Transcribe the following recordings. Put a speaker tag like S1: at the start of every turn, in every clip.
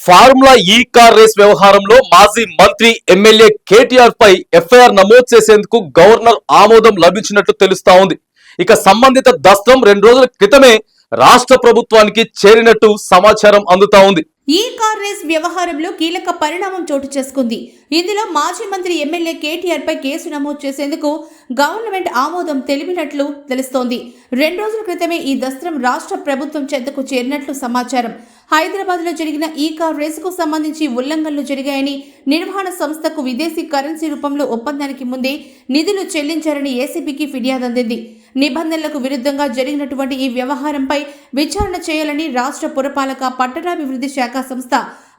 S1: Formula ఈ car race వ్యవహారంలో మాజీ మంత్రి ఎమ్మెల్యే కేటీఆర్ పై ఎఫ్ఐఆర్ నమోదు చేసేందుకు గవర్నర్ ఆమోదం లభించినట్లు తెలుస్తా ఉంది. ఇక సంబంధిత దస్త్రం 2 రోజుల క్రితమే రాష్ట్ర ప్రభుత్వానికి చేరినట్టు సమాచారం అందుతా ఉంది.
S2: ఈ కార్ రేస్ వ్యవహారంలో కీలక పరిణామం చోటు చేసుకుంది. ఇందులో మాజీ మంత్రి ఎమ్మెల్యే కేటీఆర్ పై కేసు నమోదు చేసేందుకు గవర్నమెంట్ ఆమోదం తెలిపినట్లు తెలుస్తోంది. 2 రోజుల క్రితమే ఈ దస్త్రం రాష్ట్ర ప్రభుత్వం చెంతకు చేరినట్లు సమాచారం. హైదరాబాద్ లో జరిగిన ఈ కార్ రేసుకు సంబంధించి ఉల్లంఘనలు జరిగాయని, నిర్వహణ సంస్థకు విదేశీ కరెన్సీ రూపంలో ఒప్పందానికి ముందే నిధులు చెల్లించారని ఏసీబీకి ఫిర్యాదు అందింది. నిబంధనలకు విరుద్ధంగా జరిగినటువంటి ఈ వ్యవహారంపై విచారణ చేయాలని రాష్ట్ర పురపాలక పట్టణాభివృద్ధి శాఖ సంస్థ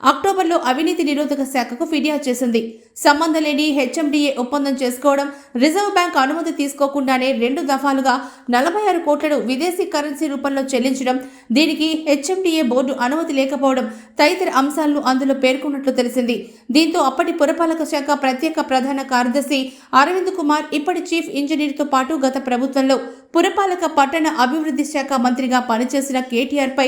S2: అక్టోబర్లో అవినీతి నిరోధక శాఖకు ఫిర్యాదు చేసింది. సంబంధం లేని హెచ్ఎండిఏ ఒప్పందం చేసుకోవడం, రిజర్వ్ బ్యాంక్ అనుమతి తీసుకోకుండానే 2 దఫాలుగా 46 కోట్లను విదేశీ కరెన్సీ రూపంలో చెల్లించడం, దీనికి హెచ్ఎండిఏ బోర్డు అనుమతి లేకపోవడం తదితర అంశాలను అందులో పేర్కొన్నట్లు తెలిసింది. దీంతో అప్పటి పురపాలక శాఖ ప్రత్యేక ప్రధాన కార్యదర్శి అరవింద్ కుమార్, ఇప్పటి చీఫ్ ఇంజనీర్తో పాటు గత ప్రభుత్వంలో పురపాలక పట్టణ అభివృద్ధి శాఖ మంత్రిగా పనిచేసిన కేటీఆర్ పై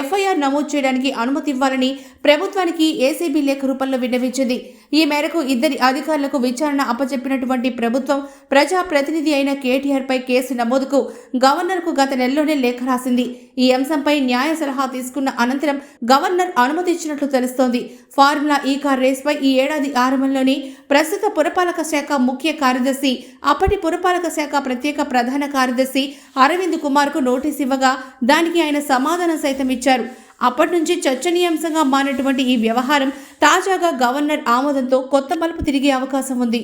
S2: ఎఫ్ఐఆర్ నమోదు చేయడానికి అనుమతి ఇవ్వాలని ప్రభుత్వానికి ఏసీబీ లేఖ రూపంలో విన్నవించింది. ఈ మేరకు 2 అధికారులకు విచారణ అప్పచెప్పినటువంటి ప్రభుత్వం ప్రజా ప్రతినిధి అయిన కేటీఆర్ పై కేసు నమోదుకు గవర్నర్కు గత నెలలోనే లేఖ రాసింది. ఈ అంశంపై న్యాయ సలహా తీసుకున్న అనంతరం గవర్నర్ అనుమతి ఇచ్చినట్లు తెలుస్తోంది. ఫార్ములా ఈ కార్ రేస్ పై ఈ ఏడాది ఆరంభంలోని ప్రస్తుత పురపాలక శాఖ ముఖ్య కార్యదర్శి, అప్పటి పురపాలక శాఖ ప్రత్యేక ప్రధాన కార్యదర్శి అరవింద్ కుమార్ కు నోటీస్ ఇవ్వగా దానికి ఆయన సమాధానం సైతం ఇచ్చారు. అప్పటి నుంచి చర్చనీయాంశంగా మారినటువంటి ఈ వ్యవహారం తాజాగా గవర్నర్ ఆమోదంతో కొత్త మలుపు తిరిగే అవకాశం ఉంది.